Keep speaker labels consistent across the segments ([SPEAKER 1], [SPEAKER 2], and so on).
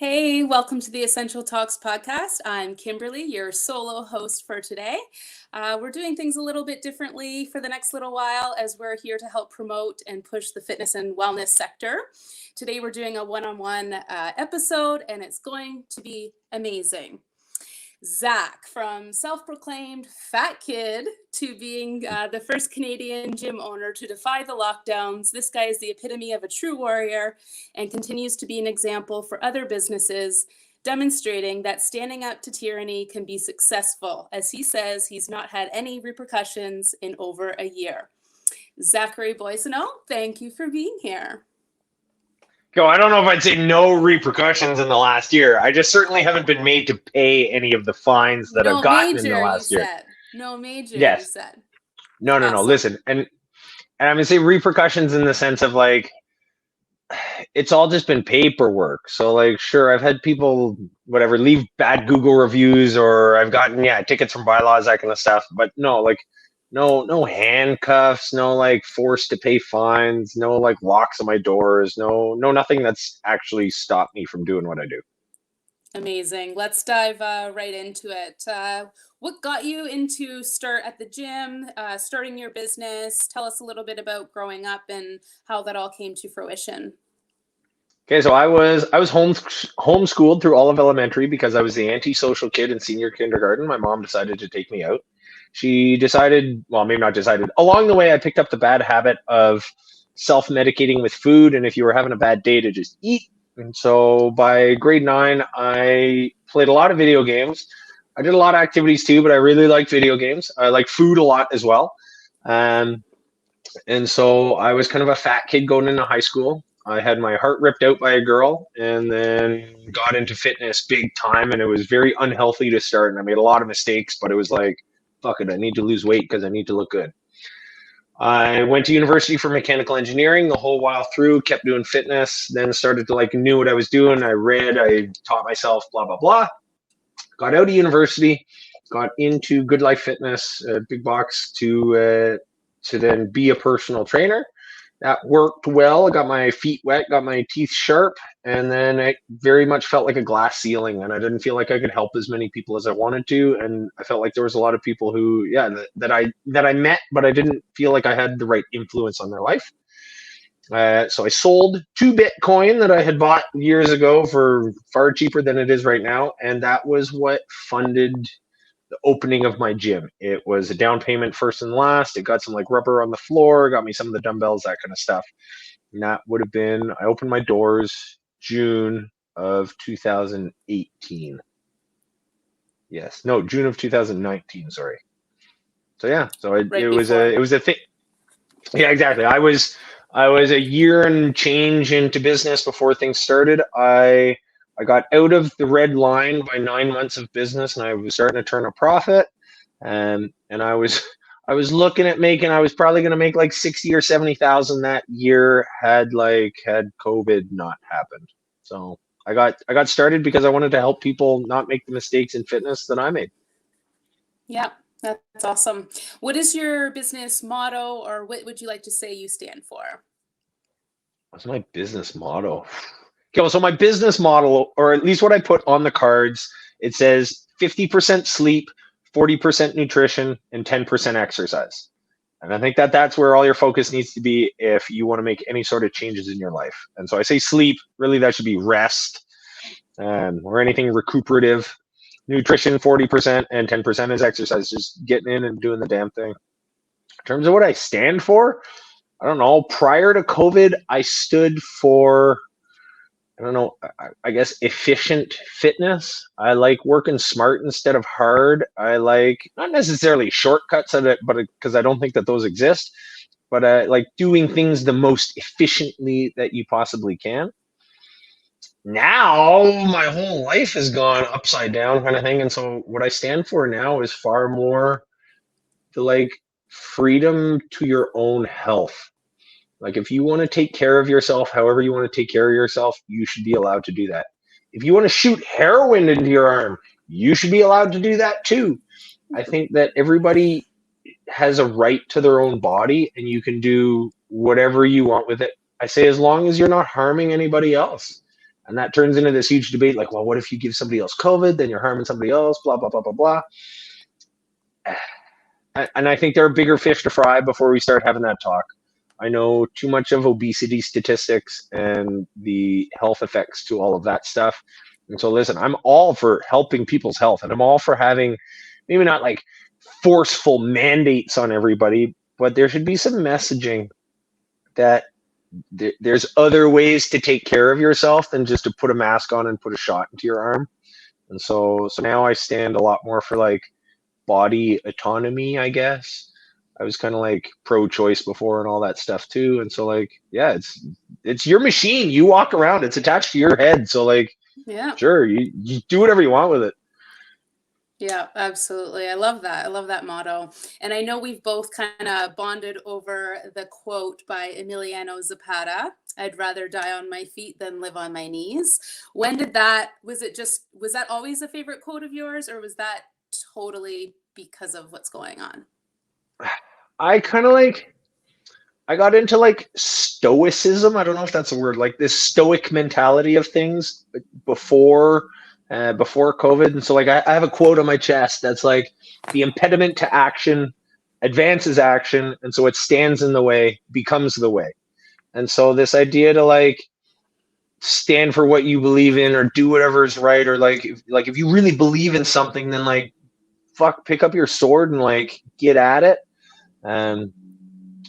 [SPEAKER 1] Hey, welcome to the Essential Talks podcast. I'm Kimberly, your solo host for today. We're doing things a little bit differently for the next little while as we're here to help promote and push the fitness and wellness sector. Today we're doing a one-on-one episode and it's going to be amazing. Zach, from self-proclaimed fat kid to being the first Canadian gym owner to defy the lockdowns, this guy is the epitome of a true warrior and continues to be an example for other businesses, demonstrating that standing up to tyranny can be successful. As he says, he's not had any repercussions in over a year. Zachary Boissonneau, thank you for being here.
[SPEAKER 2] I don't know if I'd say no repercussions in the last year. I just certainly haven't been made to pay any of the fines that I've gotten in the last year.
[SPEAKER 1] No major,
[SPEAKER 2] yes.
[SPEAKER 1] You said.
[SPEAKER 2] No. Listen, and I'm going to say repercussions in the sense of like, it's all just been paperwork. So like, sure, I've had people, whatever, leave bad Google reviews, or I've gotten, tickets from Bylaws, that kind of stuff. But no, like, no handcuffs, no like forced to pay fines, no like locks on my doors, no nothing that's actually stopped me from doing what I do.
[SPEAKER 1] Amazing. Let's dive right into it. What got you into start at the gym, starting your business? Tell us a little bit about growing up and how that all came to fruition.
[SPEAKER 2] Okay, so I was homeschooled through all of elementary because I was the antisocial kid in senior kindergarten. My mom decided to take me out. She decided, well, maybe not decided. Along the way, I picked up the bad habit of self-medicating with food, and if you were having a bad day, to just eat. And so by grade 9, I played a lot of video games. I did a lot of activities too, but I really liked video games. I like food a lot as well. And so I was kind of a fat kid going into high school. I had my heart ripped out by a girl and then got into fitness big time, and it was very unhealthy to start, and I made a lot of mistakes, but it was like, fuck it, I need to lose weight because I need to look good. I went to university for mechanical engineering the whole while through, kept doing fitness, then started to like knew what I was doing. I read, I taught myself, blah, blah, blah. Got out of university, got into Good Life Fitness, big box, to then be a personal trainer. That worked well. I got my feet wet, got my teeth sharp, and then it very much felt like a glass ceiling, and I didn't feel like I could help as many people as I wanted to, and I felt like there was a lot of people who, that I met, but I didn't feel like I had the right influence on their life. So I sold 2 Bitcoin that I had bought years ago for far cheaper than it is right now, and that was what funded the opening of my gym. It was a down payment first and last. It got some like rubber on the floor, got me some of the dumbbells, that kind of stuff. And that would have been, I opened my doors June of 2018. Yes, no, June of 2019, sorry. So yeah, so it was a thing. Yeah, exactly. I was a year and change into business before things started. I got out of the red line by 9 months of business, and I was starting to turn a profit. And I was looking at I was probably going to make like 60 or 70,000 that year had COVID not happened. So I got started because I wanted to help people not make the mistakes in fitness that I made.
[SPEAKER 1] Yeah, that's awesome. What is your business motto, or what would you like to say you stand for?
[SPEAKER 2] What's my business motto? Okay, so my business model, or at least what I put on the cards, it says 50% sleep, 40% nutrition, and 10% exercise. And I think that's where all your focus needs to be if you want to make any sort of changes in your life. And so I say sleep, really that should be rest, or anything recuperative. Nutrition, 40%, and 10% is exercise, just getting in and doing the damn thing. In terms of what I stand for, I don't know. Prior to COVID, I stood for, I guess, efficient fitness. I like working smart instead of hard. I like not necessarily shortcuts at it, but because I don't think that those exist, but I like doing things the most efficiently that you possibly can. Now my whole life has gone upside down kind of thing. And so what I stand for now is far more the like freedom to your own health. Like if you want to take care of yourself, however you want to take care of yourself, you should be allowed to do that. If you want to shoot heroin into your arm, you should be allowed to do that too. I think that everybody has a right to their own body, and you can do whatever you want with it. I say as long as you're not harming anybody else. And that turns into this huge debate, like, well, what if you give somebody else COVID, then you're harming somebody else, blah, blah, blah, blah, blah. And I think there are bigger fish to fry before we start having that talk. I know too much of obesity statistics and the health effects to all of that stuff. And so listen, I'm all for helping people's health, and I'm all for having maybe not like forceful mandates on everybody, but there should be some messaging that there's other ways to take care of yourself than just to put a mask on and put a shot into your arm. And so now I stand a lot more for like body autonomy, I guess. I was kind of like pro-choice before and all that stuff too. And so like, yeah, it's your machine. You walk around, it's attached to your head. So like,
[SPEAKER 1] Yeah.
[SPEAKER 2] sure, you do whatever you want with it.
[SPEAKER 1] Yeah, absolutely. I love that. I love that motto. And I know we've both kind of bonded over the quote by Emiliano Zapata, I'd rather die on my feet than live on my knees. When did that, was that always a favorite quote of yours, or was that totally because of what's going on?
[SPEAKER 2] I got into like stoicism. I don't know if that's a word, like this stoic mentality of things before COVID. And so like I have a quote on my chest that's like, the impediment to action advances action, and so it stands in the way becomes the way. And so this idea to like stand for what you believe in or do whatever is right, or like if you really believe in something, then like pick up your sword and like get at it.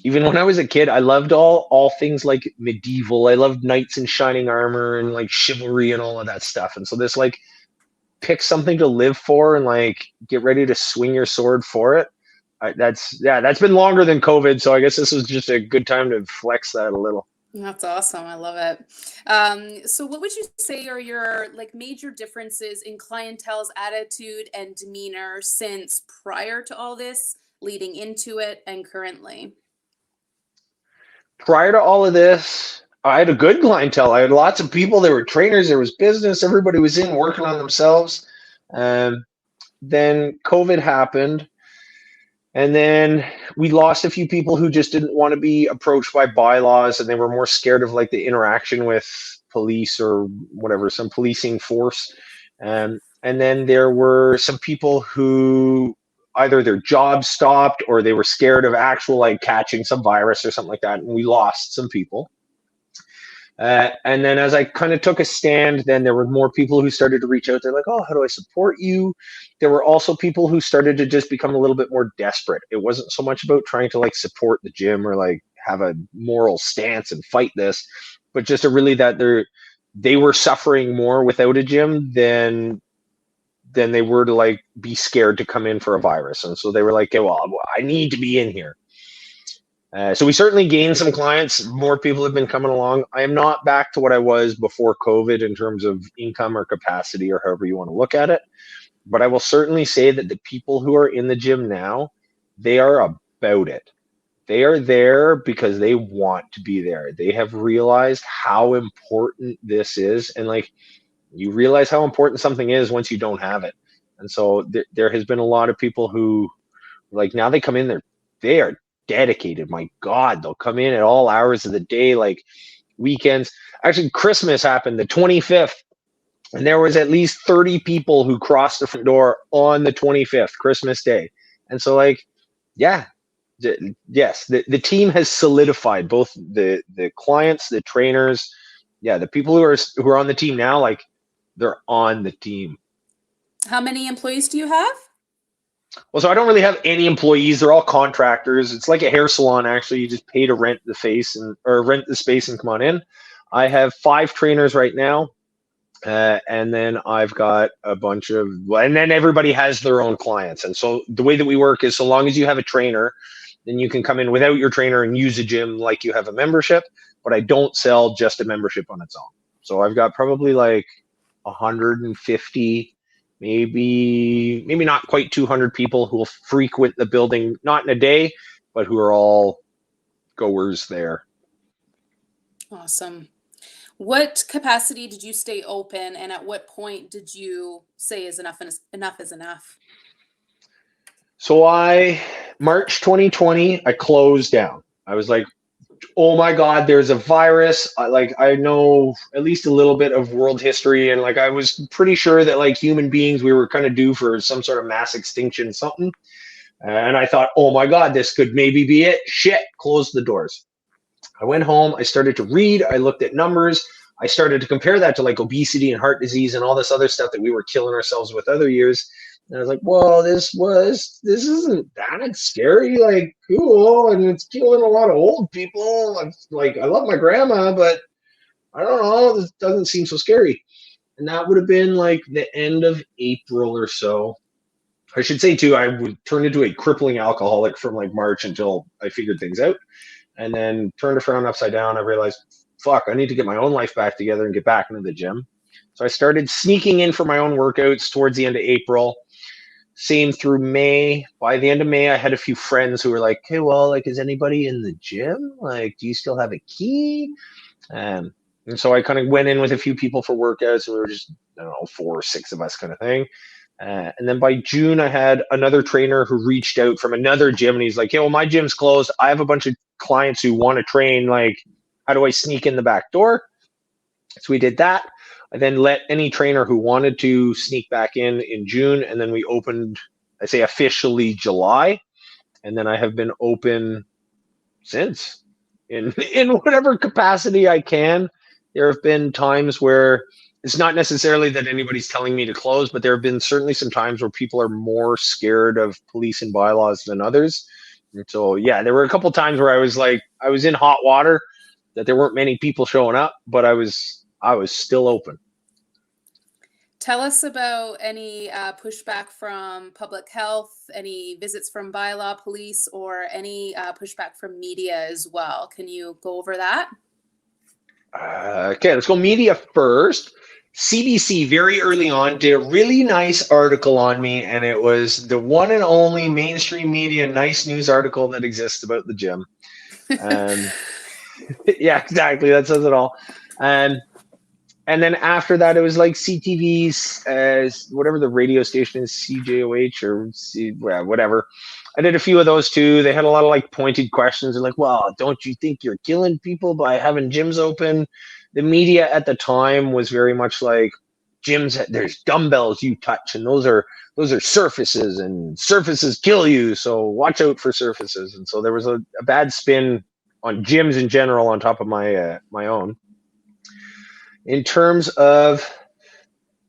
[SPEAKER 2] Even when I was a kid, I loved all things like medieval. I loved knights in shining armor and like chivalry and all of that stuff. And so this like pick something to live for and like get ready to swing your sword for it. That's been longer than COVID. So I guess this was just a good time to flex that a little.
[SPEAKER 1] That's awesome. I love it. So what would you say are your like major differences in clientele's attitude and demeanor since prior to all this, leading into it, and currently?
[SPEAKER 2] Prior to all of this, I had a good clientele. I had lots of people. There were trainers. There was business. Everybody was in working on themselves. Then COVID happened. And then we lost a few people who just didn't want to be approached by bylaws, and they were more scared of like the interaction with police or whatever, some policing force. And then there were some people who either their job stopped or they were scared of actual like catching some virus or something like that. And we lost some people. And then as I kind of took a stand, then there were more people who started to reach out. They're like, oh, how do I support you? There were also people who started to just become a little bit more desperate. It wasn't so much about trying to like support the gym or like have a moral stance and fight this, but just really that they were suffering more without a gym than they were to like be scared to come in for a virus. And so they were like, okay, well, I need to be in here. So we certainly gained some clients. More people have been coming along. I am not back to what I was before COVID in terms of income or capacity or however you want to look at it. But I will certainly say that the people who are in the gym now, they are about it. They are there because they want to be there. They have realized how important this is. And like, you realize how important something is once you don't have it. And so there has been a lot of people who like now they come in there, they are dedicated. My God, they'll come in at all hours of the day, like weekends. Actually, Christmas happened the 25th, and there was at least 30 people who crossed the front door on the 25th, Christmas Day. And so like, yeah, yes, the team has solidified, both the clients, the trainers, yeah, the people who are on the team now, like they're on the team.
[SPEAKER 1] How many employees do you have?
[SPEAKER 2] Well, so I don't really have any employees. They're all contractors. It's like a hair salon, actually. You just pay to rent the space and come on in. I have 5 trainers right now. And then I've got a bunch of, and then everybody has their own clients. And so the way that we work is so long as you have a trainer, then you can come in without your trainer and use a gym like you have a membership. But I don't sell just a membership on its own. So I've got probably like 150, maybe not quite 200 people who will frequent the building, not in a day, but who are all goers there.
[SPEAKER 1] Awesome. What capacity did you stay open, and at what point did you say is enough and enough is enough?
[SPEAKER 2] So March 2020, I closed down. I was like, oh my God, there's a virus. I know at least a little bit of world history, and like I was pretty sure that like human beings, we were kind of due for some sort of mass extinction, something. And I thought, oh my God, this could maybe be it. Shit, close the doors. I went home. I started to read. I looked at numbers. I started to compare that to like obesity and heart disease and all this other stuff that we were killing ourselves with other years. And I was like, well, this isn't that scary. Like, cool. And it's killing a lot of old people. Like, I love my grandma, but I don't know. This doesn't seem so scary. And that would have been like the end of April or so. I should say too, I would turn into a crippling alcoholic from like March until I figured things out. And then turned a frown upside down. I realized, fuck, I need to get my own life back together and get back into the gym. So I started sneaking in for my own workouts towards the end of April. Same through May. By the end of May, I had a few friends who were like, hey, well, like, is anybody in the gym? Like, do you still have a key? And so I kind of went in with a few people for workouts, and we were just, I don't know, 4 or 6 of us kind of thing. And then by June, I had another trainer who reached out from another gym, and he's like, hey, well, my gym's closed. I have a bunch of clients who want to train. Like, how do I sneak in the back door? So we did that. I then let any trainer who wanted to sneak back in June, and then we opened, I say officially July, and then I have been open since in whatever capacity I can. There have been times where it's not necessarily that anybody's telling me to close, but there have been certainly some times where people are more scared of police and bylaws than others. And so, yeah, there were a couple times where I was in hot water, that there weren't many people showing up, but I was still open.
[SPEAKER 1] Tell us about any pushback from public health, any visits from Bylaw police, or any pushback from media as well. Can you go over that?
[SPEAKER 2] Okay, let's go media first. CBC very early on did a really nice article on me, and it was the one and only mainstream media nice news article that exists about the gym. Yeah, exactly. That says it all. And then after that, it was like CTV's, whatever the radio station is, CJOH or whatever. I did a few of those too. They had a lot of like pointed questions. They're like, well, don't you think you're killing people by having gyms open? The media at the time was very much like, gyms, there's dumbbells you touch, and those are surfaces, and surfaces kill you. So watch out for surfaces. And so there was a bad spin on gyms in general on top of my own. In terms of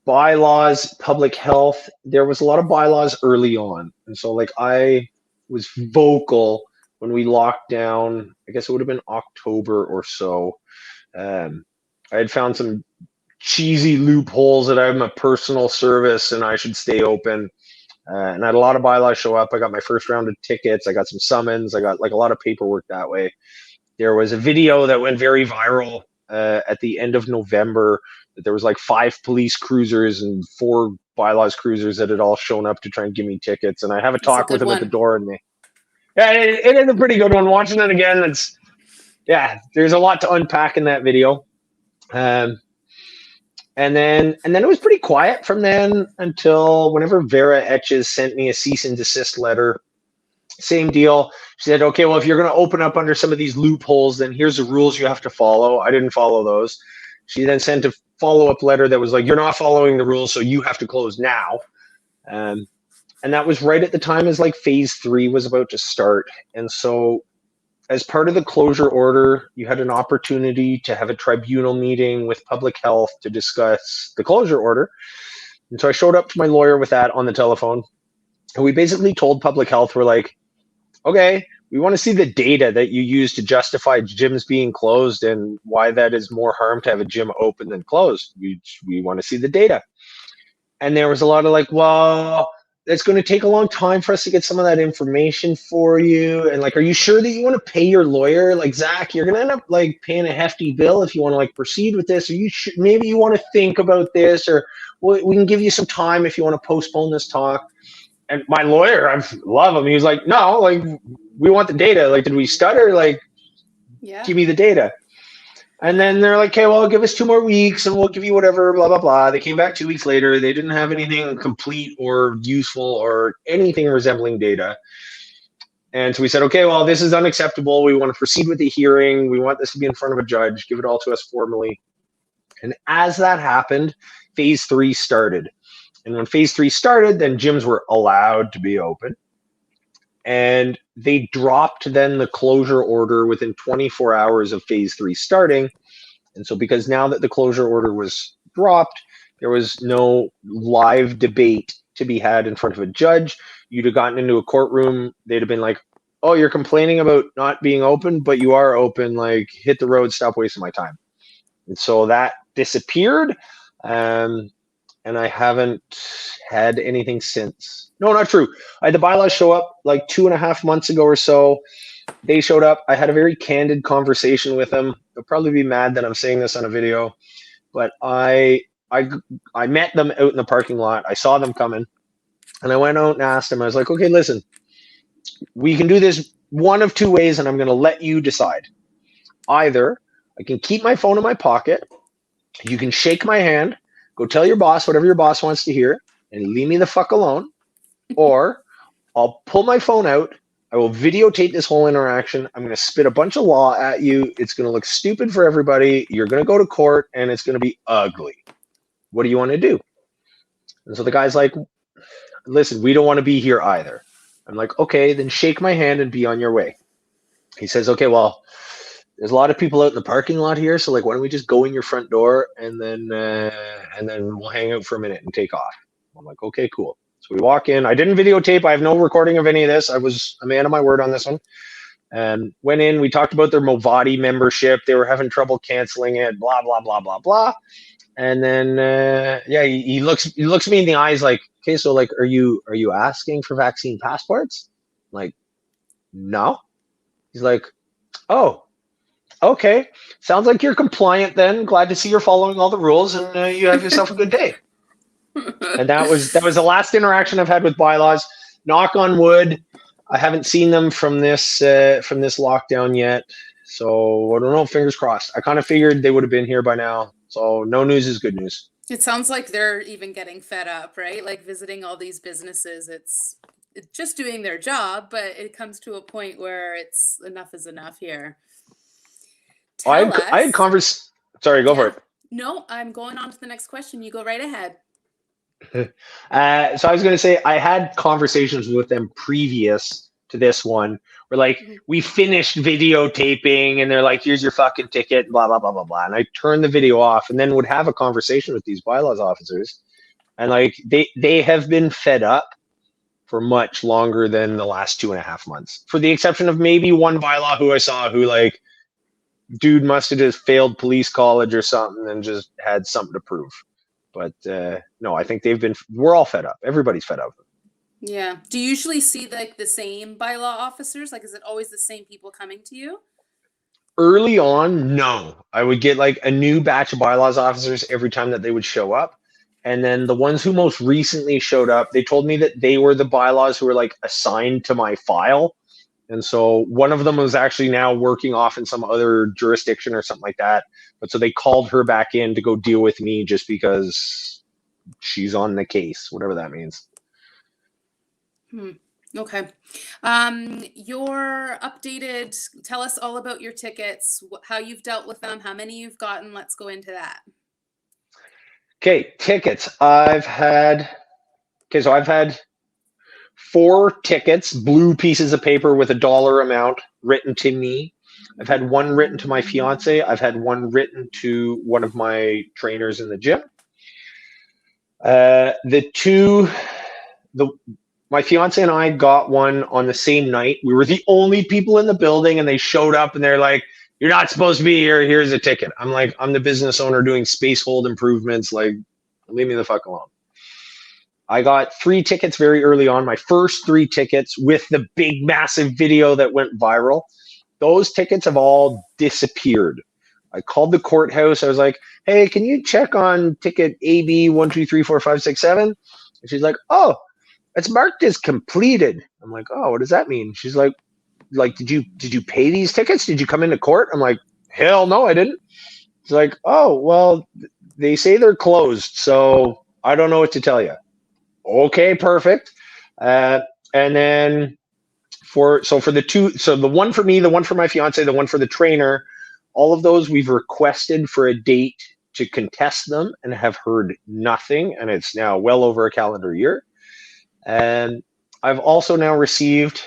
[SPEAKER 2] bylaws, public health, there was a lot of bylaws early on. And so like I was vocal when we locked down, I guess it would have been October or so. I had found some cheesy loopholes that I'm a personal service and I should stay open. And I had a lot of bylaws show up. I got my first round of tickets. I got some summons. I got like a lot of paperwork that way. There was a video that went very viral at the end of November, that there was like 5 police cruisers and 4 bylaws cruisers that had all shown up to try and give me tickets. And I have a talk with them at the door, and it is a pretty good one. Watching it again, there's a lot to unpack in that video. And then it was pretty quiet from then until whenever Vera Etches sent me a cease and desist letter. Same deal. She said, okay, well, if you're going to open up under some of these loopholes, then here's the rules you have to follow. I didn't follow those. She then sent a follow-up letter that was like, you're not following the rules, so you have to close now. And that was right at the time as like phase 3 was about to start. And so as part of the closure order, you had an opportunity to have a tribunal meeting with public health to discuss the closure order. And so I showed up to my lawyer with that on the telephone. And we basically told public health, we're like, okay, we want to see the data that you use to justify gyms being closed and why that is more harm to have a gym open than closed. We want to see the data. And there was a lot of like, well, it's going to take a long time for us to get some of that information for you. And like, are you sure that you want to pay your lawyer? Like, Zach, you're going to end up like paying a hefty bill if you want to like proceed with this. Or maybe you want to think about this, or we can give you some time if you want to postpone this talk. And my lawyer, I love him. He was like, no, like, we want the data. Like, did we stutter? Like, yeah, give me the data. And then they're like, okay, well, give us 2 more weeks and we'll give you whatever, blah, blah, blah. They came back 2 weeks later. They didn't have anything complete or useful or anything resembling data. And so we said, okay, well, this is unacceptable. We want to proceed with the hearing. We want this to be in front of a judge. Give it all to us formally. And as that happened, phase 3 started. And when phase 3 started, then gyms were allowed to be open. And they dropped then the closure order within 24 hours of phase 3 starting. And so because now that the closure order was dropped, there was no live debate to be had in front of a judge. You'd have gotten into a courtroom, they'd have been like, oh, you're complaining about not being open, but you are open, like hit the road, stop wasting my time. And so that disappeared. And I haven't had anything since. No, not true. I had the Bylaw show up like 2.5 months ago or so. They showed up. I had a very candid conversation with them. They'll probably be mad that I'm saying this on a video, but I met them out in the parking lot. I saw them coming, and I went out and asked them. I was like, okay, listen, we can do this one of two ways, and I'm going to let you decide. Either I can keep my phone in my pocket, you can shake my hand, go tell your boss whatever your boss wants to hear, and leave me the fuck alone, or I'll pull my phone out, I will videotape this whole interaction, I'm going to spit a bunch of law at you, it's going to look stupid for everybody, you're going to go to court, and it's going to be ugly. What do you want to do? And so the guy's like, listen, we don't want to be here either. I'm like, okay, then shake my hand and be on your way. He says, okay, well, there's a lot of people out in the parking lot here, so like, why don't we just go in your front door and then we'll hang out for a minute and take off. I'm like, okay, cool. So we walk in. I didn't videotape. I have no recording of any of this. I was a man of my word on this one. And went in. We talked about their Movati membership. They were having trouble canceling it. Blah blah blah blah blah. And then yeah, he looks me in the eyes like, okay, so like, are you asking for vaccine passports? I'm like, no. He's like, oh, okay. Sounds like you're compliant then. Glad to see you're following all the rules, and you have yourself a good day. And that was the last interaction I've had with bylaws. Knock on wood, I haven't seen them from this lockdown yet. So I don't know, fingers crossed. I kind of figured they would have been here by now. So no news is good news.
[SPEAKER 1] It sounds like they're even getting fed up, right? Like visiting all these businesses, it's just doing their job, but it comes to a point where it's enough is enough here.
[SPEAKER 2] I had Sorry, go for it.
[SPEAKER 1] No, I'm going on to the next question. You go right ahead.
[SPEAKER 2] So I was going to say I had conversations with them previous to this one where like we finished videotaping and they're like, here's your fucking ticket, blah, blah, blah, blah, blah. And I turned the video off and then would have a conversation with these bylaws officers. And like they have been fed up for much longer than the last 2.5 months, for the exception of maybe one bylaw who I saw who like, dude must have just failed police college or something and just had something to prove. But no, I think we're all fed up. Everybody's fed up.
[SPEAKER 1] Yeah. Do you usually see like the same bylaw officers? Like, is it always the same people coming to you?
[SPEAKER 2] Early on, no. I would get like a new batch of bylaws officers every time that they would show up. And then the ones who most recently showed up, they told me that they were the bylaws who were like assigned to my file. And so one of them was actually now working off in some other jurisdiction or something like that. But so they called her back in to go deal with me just because she's on the case, whatever that means.
[SPEAKER 1] Okay. Your updated, tell us all about your tickets, how you've dealt with them, how many you've gotten. Let's go into that.
[SPEAKER 2] Okay, tickets. I've had 4 tickets, blue pieces of paper with a dollar amount written to me. I've had one written to my fiance. I've had one written to one of my trainers in the gym. My fiance and I got one on the same night. We were the only people in the building, and they showed up and they're like, "You're not supposed to be here. Here's a ticket." I'm like, I'm the business owner doing space hold improvements. Like, leave me the fuck alone. I got 3 tickets very early on, my first 3 tickets with the big, massive video that went viral. Those tickets have all disappeared. I called the courthouse. I was like, hey, can you check on ticket AB 1234567? And she's like, oh, it's marked as completed. I'm like, oh, what does that mean? She's like, did you pay these tickets? Did you come into court? I'm like, hell no, I didn't. It's like, oh, well, they say they're closed, so I don't know what to tell you. Okay, perfect. And then for the one for me, the one for my fiance, the one for the trainer, all of those we've requested for a date to contest them and have heard nothing, and it's now well over a calendar year. And I've also now received,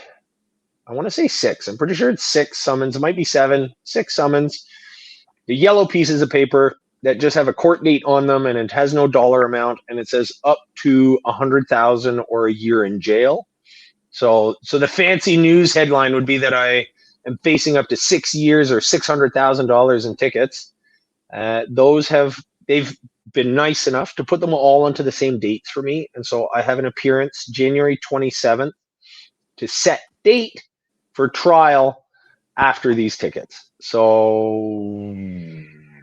[SPEAKER 2] I want to say 6. I'm pretty sure it's 6 summons. It might be 7, 6 summons. The yellow pieces of paper that just have a court date on them, and it has no dollar amount, and it says up to 100,000 or a year in jail. So the fancy news headline would be that I am facing up to 6 years or $600,000 in tickets. They've been nice enough to put them all onto the same dates for me, and so I have an appearance January 27th to set date for trial after these tickets. So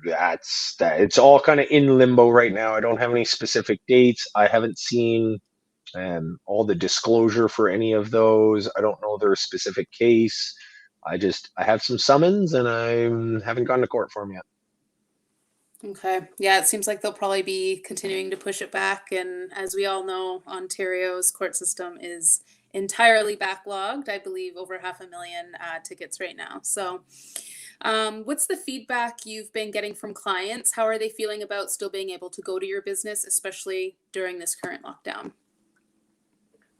[SPEAKER 2] that's that. It's all kind of in limbo right now. I don't have any specific dates. I haven't seen all the disclosure for any of those. I don't know their specific case. I have some summons, and I haven't gone to court for them yet.
[SPEAKER 1] Okay. Yeah, it seems like they'll probably be continuing to push it back. And as we all know, Ontario's court system is entirely backlogged. I believe over 500,000 tickets right now. So what's the feedback you've been getting from clients? How are they feeling about still being able to go to your business, especially during this current lockdown?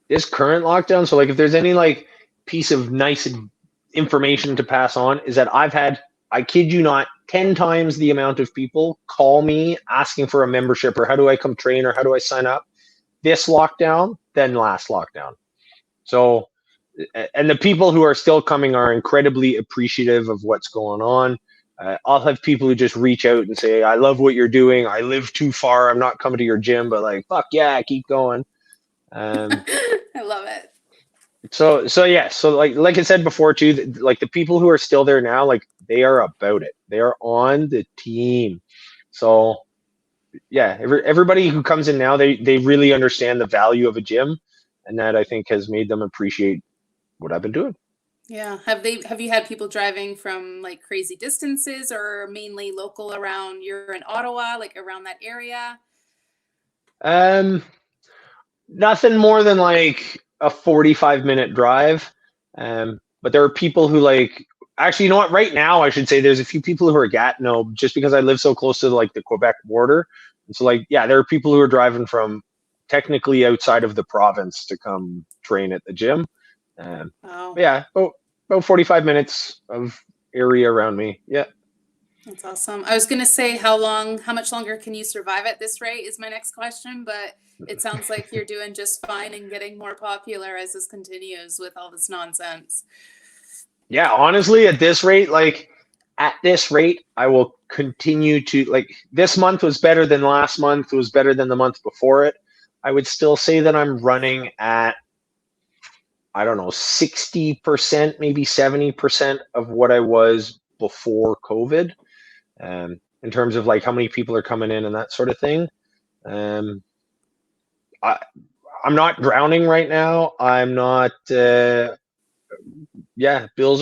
[SPEAKER 2] This current lockdown, so like if there's any like piece of nice information to pass on, is that I've had, I kid you not, 10 times the amount of people call me asking for a membership or how do I come train or how do I sign up this lockdown than last lockdown. So, and the people who are still coming are incredibly appreciative of what's going on. I'll have people who just reach out and say, I love what you're doing. I live too far. I'm not coming to your gym, but like, fuck yeah, keep going.
[SPEAKER 1] I love it.
[SPEAKER 2] So yeah. So like I said before too, like the people who are still there now, like they are about it. They are on the team. So yeah, everybody who comes in now, they really understand the value of a gym, and that I think has made them appreciate what I've been doing.
[SPEAKER 1] Yeah. Have you had people driving from like crazy distances or mainly local around, you're in Ottawa, like around that area?
[SPEAKER 2] Nothing more than like a 45-minute drive. But there are people who like, actually, you know what? Right now, I should say there's a few people who are Gatineau just because I live so close to like the Quebec border. And so like, yeah, there are people who are driving from technically outside of the province to come train at the gym.
[SPEAKER 1] Wow.
[SPEAKER 2] Yeah, about 45 minutes of area around me. Yeah.
[SPEAKER 1] That's awesome. I was going to say how much longer can you survive at this rate is my next question, but it sounds like you're doing just fine and getting more popular as this continues with all this nonsense.
[SPEAKER 2] Yeah, honestly, at this rate, I will continue to, like, this month was better than last month, it was better than the month before it. I would still say that I'm running at, I don't know, 60%, maybe 70% of what I was before COVID. In terms of like how many people are coming in and that sort of thing. I'm not drowning right now. I'm not, bills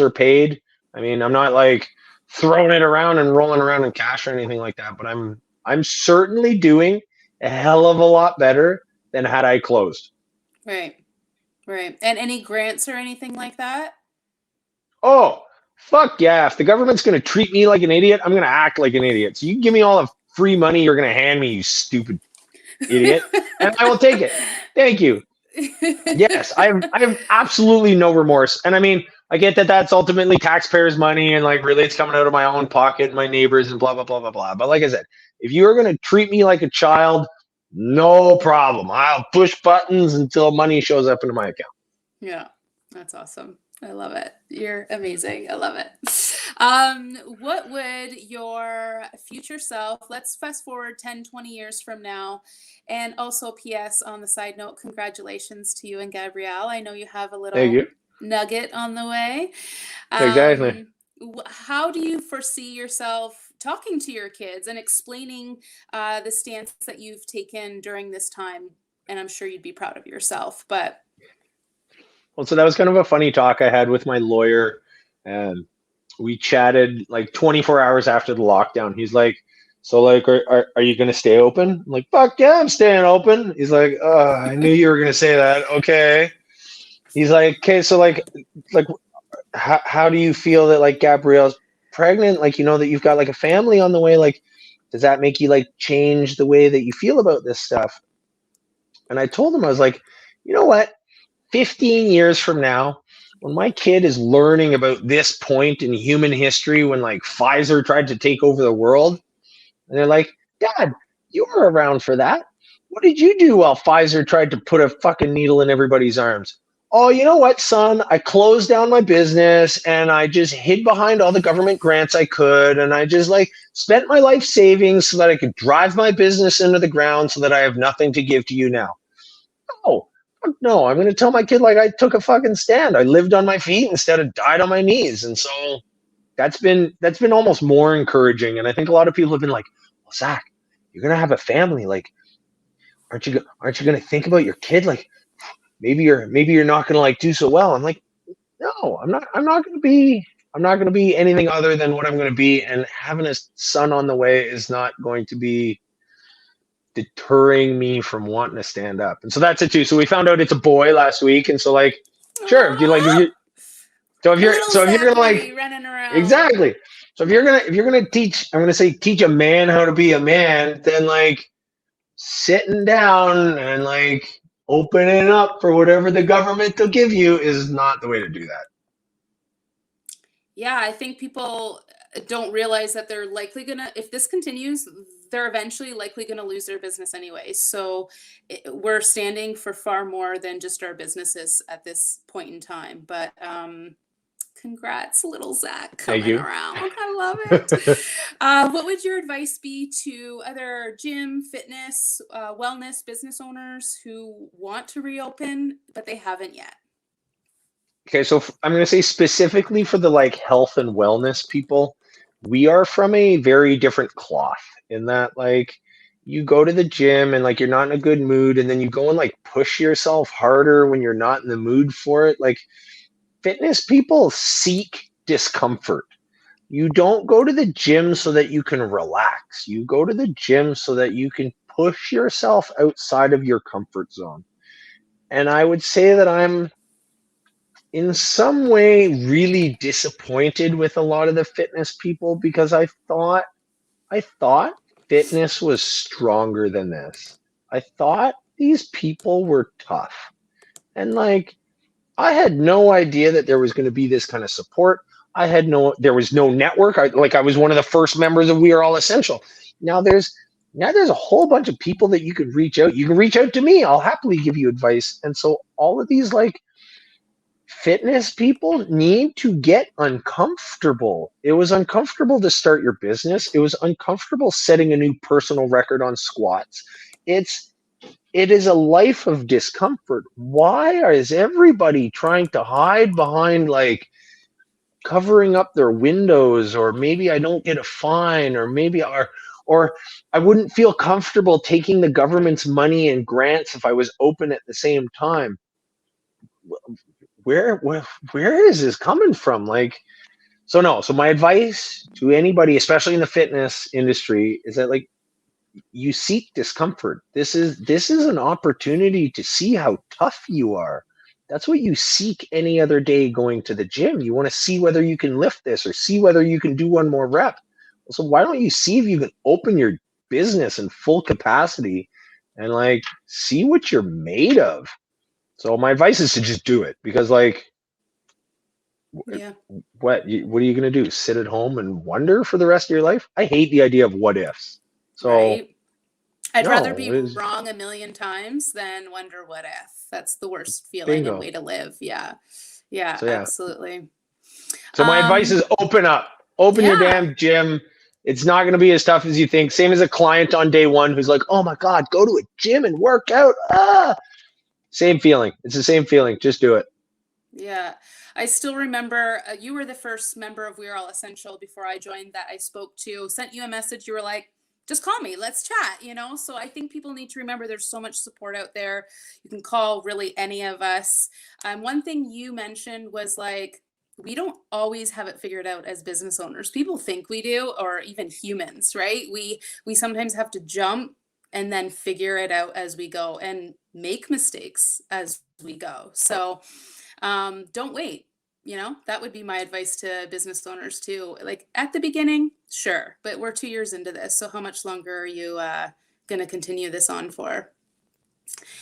[SPEAKER 2] are paid. I mean, I'm not like throwing it around and rolling around in cash or anything like that, but I'm certainly doing a hell of a lot better than had I closed.
[SPEAKER 1] Right. And any grants or anything like that?
[SPEAKER 2] Oh, fuck yeah. If the government's going to treat me like an idiot, I'm going to act like an idiot. So you give me all the free money you're going to hand me, you stupid idiot, and I will take it. Thank you. Yes, I have absolutely no remorse. And I mean, I get that that's ultimately taxpayers' money and like really it's coming out of my own pocket and my neighbors and blah, blah, blah, blah, blah. But like I said, if you are going to treat me like a child, no problem. I'll push buttons until money shows up into my account.
[SPEAKER 1] Yeah, that's awesome. I love it. You're amazing. I love it. What would your future self, let's fast forward 10, 20 years from now, and also PS on the side note, congratulations to you and Gabrielle. I know you have a little nugget on the way.
[SPEAKER 2] Exactly.
[SPEAKER 1] How do you foresee yourself talking to your kids and explaining the stance that you've taken during this time? And I'm sure you'd be proud of yourself, but
[SPEAKER 2] well, so that was kind of a funny talk I had with my lawyer, and we chatted like 24 hours after the lockdown. He's like, so like, are you going to stay open? I'm like, fuck yeah, I'm staying open. He's like, oh, I knew you were going to say that. Okay. He's like, okay, so like how do you feel that like Gabrielle's pregnant? Like, you know, that you've got like a family on the way. Like, does that make you like change the way that you feel about this stuff? And I told him, I was like, you know what? 15 years from now, when my kid is learning about this point in human history when like Pfizer tried to take over the world, and they're like, Dad, you were around for that. What did you do while Pfizer tried to put a fucking needle in everybody's arms? Oh, you know what, son? I closed down my business and I just hid behind all the government grants I could. And I just like spent my life savings so that I could drive my business into the ground so that I have nothing to give to you now. Oh, no, I'm going to tell my kid like I took a fucking stand. I lived on my feet instead of died on my knees. And so that's been almost more encouraging. And I think a lot of people have been like, well, Zach, you're going to have a family. Like, aren't you going to think about your kid? Like, maybe you're not going to like do so well. I'm like, no, I'm not going to be anything other than what I'm going to be. And having a son on the way is not going to be deterring me from wanting to stand up. And so that's it too. So we found out it's a boy last week. And so like, sure. If you,
[SPEAKER 1] Little
[SPEAKER 2] so if you're going to
[SPEAKER 1] Zachary
[SPEAKER 2] like,
[SPEAKER 1] running around.
[SPEAKER 2] exactly. So if you're gonna teach, I'm gonna say teach a man how to be a man, then like sitting down and like opening up for whatever the government will give you is not the way to do that.
[SPEAKER 1] Yeah, I think people don't realize that they're likely gonna, if this continues, they're eventually likely gonna lose their business anyway. So we're standing for far more than just our businesses at this point in time. But congrats, little Zach,
[SPEAKER 2] Thank
[SPEAKER 1] coming
[SPEAKER 2] you.
[SPEAKER 1] around. I love it. What would your advice be to other gym, fitness, wellness business owners who want to reopen, but they haven't yet?
[SPEAKER 2] Okay, so I'm going to say specifically for the like health and wellness people, we are from a very different cloth in that like you go to the gym and like you're not in a good mood and then you go and like push yourself harder when you're not in the mood for it. Like fitness people seek discomfort. You don't go to the gym so that you can relax. You go to the gym so that you can push yourself outside of your comfort zone. And I would say that I'm in some way really disappointed with a lot of the fitness people because I thought fitness was stronger than this. I thought these people were tough. And like I had no idea that there was going to be this kind of support. There was no network. I was one of the first members of We Are All Essential. Now there's a whole bunch of people that you can reach out. You can reach out to me. I'll happily give you advice. And so all of these like fitness people need to get uncomfortable. It was uncomfortable to start your business. It was uncomfortable setting a new personal record on squats. It is a life of discomfort. Why is everybody trying to hide behind like covering up their windows, or maybe I don't get a fine, or I wouldn't feel comfortable taking the government's money and grants if I was open at the same time? Where is this coming from? Like, so no. So my advice to anybody, especially in the fitness industry, is that like you seek discomfort. This is an opportunity to see how tough you are. That's what you seek any other day going to the gym. You want to see whether you can lift this or see whether you can do one more rep. So why don't you see if you can open your business in full capacity and like see what you're made of? So my advice is to just do it because like
[SPEAKER 1] Yeah,
[SPEAKER 2] what are you going to do? Sit at home and wonder for the rest of your life? I hate the idea of what ifs. So
[SPEAKER 1] right. I'd rather
[SPEAKER 2] no,
[SPEAKER 1] be
[SPEAKER 2] it's
[SPEAKER 1] wrong a million times than wonder what if. That's the worst feeling and
[SPEAKER 2] bingo.
[SPEAKER 1] way to live. Yeah. Yeah,
[SPEAKER 2] So yeah.
[SPEAKER 1] absolutely.
[SPEAKER 2] So my advice
[SPEAKER 1] Um,
[SPEAKER 2] is open up. Open your
[SPEAKER 1] yeah.
[SPEAKER 2] damn gym. It's not going to be as tough as you think. Same as a client on day one who's like, "Oh my god, go to a gym and work out." Ah, same feeling. It's the same feeling. Just do it.
[SPEAKER 1] Yeah. I still remember you were the first member of We're All Essential before I joined that I spoke to, sent you a message. You were like, just call me, let's chat. So I think people need to remember there's so much support out there. You can call really any of us. One thing you mentioned was like, we don't always have it figured out as business owners. People think we do, or even humans, right? We sometimes have to jump and then figure it out as we go and make mistakes as we go. So Don't wait. That would be my advice to business owners too. Like at the beginning, sure, but we're 2 years into this. So how much longer are you going to continue this on for?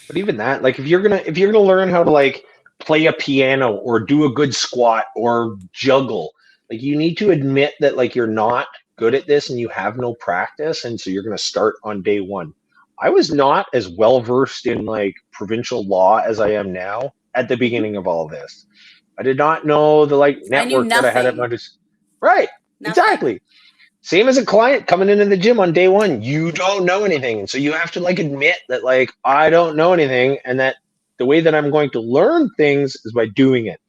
[SPEAKER 2] But even that, like if you're gonna learn how to like play a piano or do a good squat or juggle, like you need to admit that like you're not good at this and you have no practice, and so you're gonna start on day one. I was not as well versed in like provincial law as I am now at the
[SPEAKER 1] Hmm.
[SPEAKER 2] beginning of all this. I did not know the like
[SPEAKER 1] I knew
[SPEAKER 2] network that I had at my
[SPEAKER 1] nothing,
[SPEAKER 2] right.
[SPEAKER 1] nothing.
[SPEAKER 2] Exactly. Same as a client coming into the gym on day one, you don't know anything. And so you have to like admit that like I don't know anything, and that the way that I'm going to learn things is by doing it.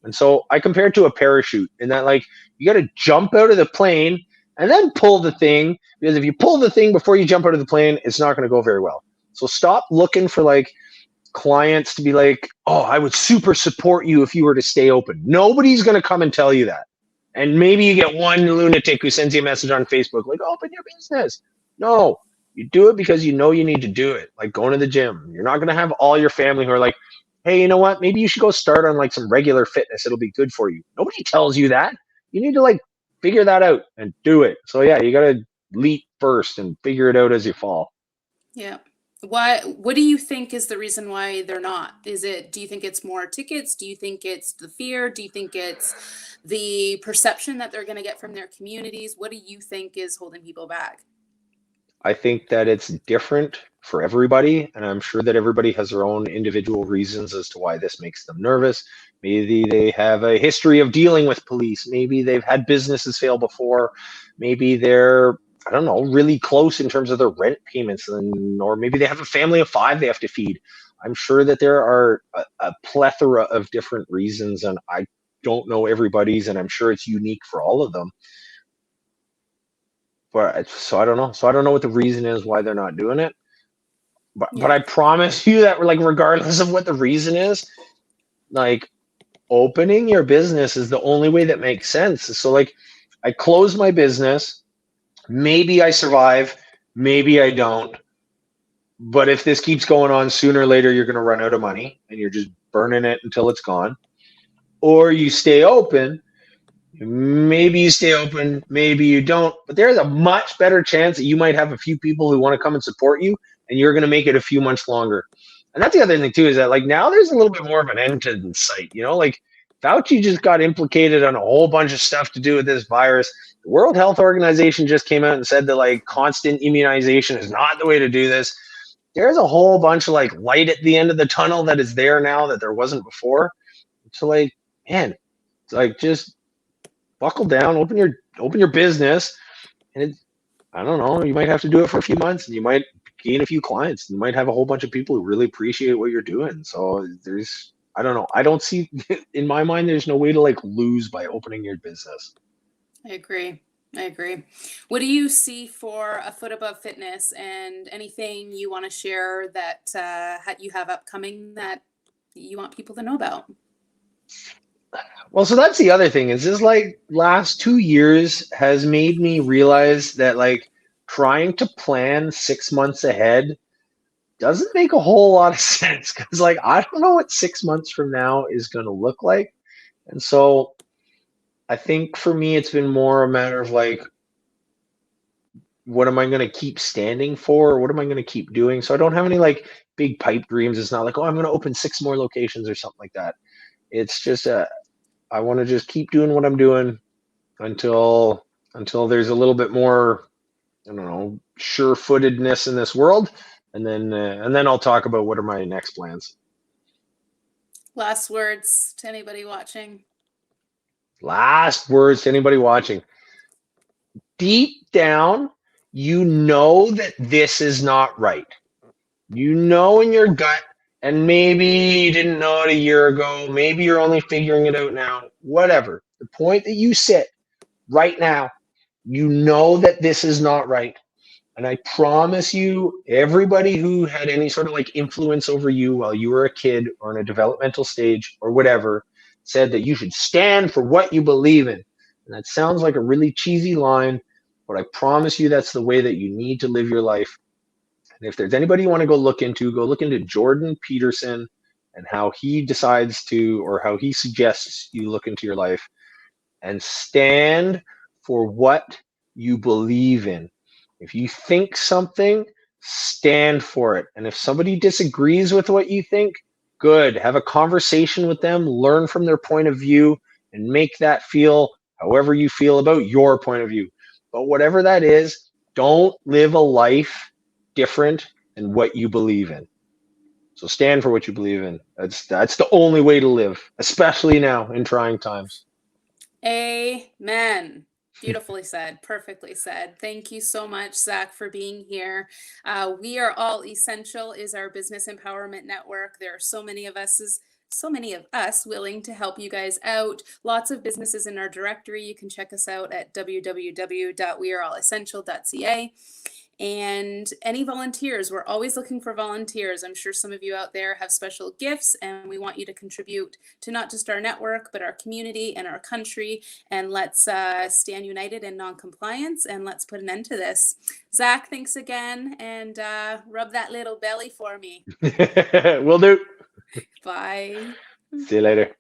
[SPEAKER 2] And so I compare it to a parachute in that like you got to jump out of the plane and then pull the thing, because if you pull the thing before you jump out of the plane, it's not going to go very well. So stop looking for like clients to be like, "Oh, I would super support you if you were to stay open." Nobody's going to come and tell you that. And maybe you get one lunatic who sends you a message on Facebook like, "Open your business." No, you do it because you know you need to do it. Like going to the gym. You're not going to have all your family who are like, "Hey, you know what? Maybe you should go start on like some regular fitness. It'll be good for you." Nobody tells you that. You need to like figure that out and do it. So yeah, you got to leap first and figure it out as you fall.
[SPEAKER 1] Yeah. What do you think is the reason why they're not? Do you think it's more tickets? Do you think it's the fear? Do you think it's the perception that they're going to get from their communities? What do you think is holding people back?
[SPEAKER 2] I think that it's different for everybody, and I'm sure that everybody has their own individual reasons as to why this makes them nervous. Maybe they have a history of dealing with police. Maybe they've had businesses fail before. Maybe they're, I don't know, really close in terms of their rent payments, or maybe they have a family of five they have to feed. I'm sure that there are a plethora of different reasons, and I don't know everybody's, and I'm sure it's unique for all of them. But so I don't know. So I don't know what the reason is why they're not doing it. But
[SPEAKER 1] Yeah.
[SPEAKER 2] I promise you that like regardless of what the reason is, like opening your business is the only way that makes sense. So like I close my business, maybe I survive, maybe I don't. But if this keeps going on, sooner or later you're going to run out of money and you're just burning it until it's gone. Or you stay open. Maybe you stay open, maybe you don't, but there's a much better chance that you might have a few people who want to come and support you, and you're going to make it a few months longer. And that's the other thing too, is that like now there's a little bit more of an end to sight. Like Fauci just got implicated on a whole bunch of stuff to do with this virus. The World Health Organization just came out and said that like constant immunization is not the way to do this. There's a whole bunch of like light at the end of the tunnel that is there now that there wasn't before. So like, man, it's like just buckle down, open your business, and I don't know, you might have to do it for a few months, and you might gain a few clients. You might have a whole bunch of people who really appreciate what you're doing. So I don't know. I don't see in my mind there's no way to like lose by opening your business.
[SPEAKER 1] I agree. I agree. What do you see for A Foot Above Fitness, and anything you want to share that you have upcoming that you want people to know about?
[SPEAKER 2] Well, so that's the other thing is this like last 2 years has made me realize that like trying to plan 6 months ahead doesn't make a whole lot of sense, because like I don't know what 6 months from now is going to look like. And so I think for me it's been more a matter of like, what am I going to keep standing for? What am I going to keep doing? So I don't have any like big pipe dreams. It's not like, oh, I'm going to open 6 more locations or something like that. It's just I want to just keep doing what I'm doing until there's a little bit more, I don't know, sure-footedness in this world, and then I'll talk about what are my next plans.
[SPEAKER 1] Last words to anybody watching.
[SPEAKER 2] Last words to anybody watching. Deep down, you know that this is not right. You know in your gut, and maybe you didn't know it a year ago. Maybe you're only figuring it out now. Whatever. The point that you sit right now, you know that this is not right. And I promise you, everybody who had any sort of like influence over you while you were a kid or in a developmental stage or whatever said that you should stand for what you believe in. And that sounds like a really cheesy line, but I promise you that's the way that you need to live your life. And if there's anybody you want to go look into Jordan Peterson and how he decides to, or how he suggests you look into your life, and stand for what you believe in. If you think something, stand for it. And if somebody disagrees with what you think, good. Have a conversation with them, learn from their point of view, and make that feel however you feel about your point of view. But whatever that is, don't live a life different than what you believe in. So stand for what you believe in. That's the only way to live, especially now in trying times.
[SPEAKER 1] Amen. Beautifully said. Perfectly said. Thank you so much, Zach, for being here. We are all essential is our business empowerment network. There are so many of us willing to help you guys out. Lots of businesses in our directory. You can check us out at www.weareallessential.ca. And any volunteers, we're always looking for volunteers. I'm sure some of you out there have special gifts, and we want you to contribute to not just our network, but our community and our country. And let's stand united in non-compliance, and let's put an end to this. Zach, thanks again, and rub that little belly for me.
[SPEAKER 2] Will do.
[SPEAKER 1] Bye.
[SPEAKER 2] See you later.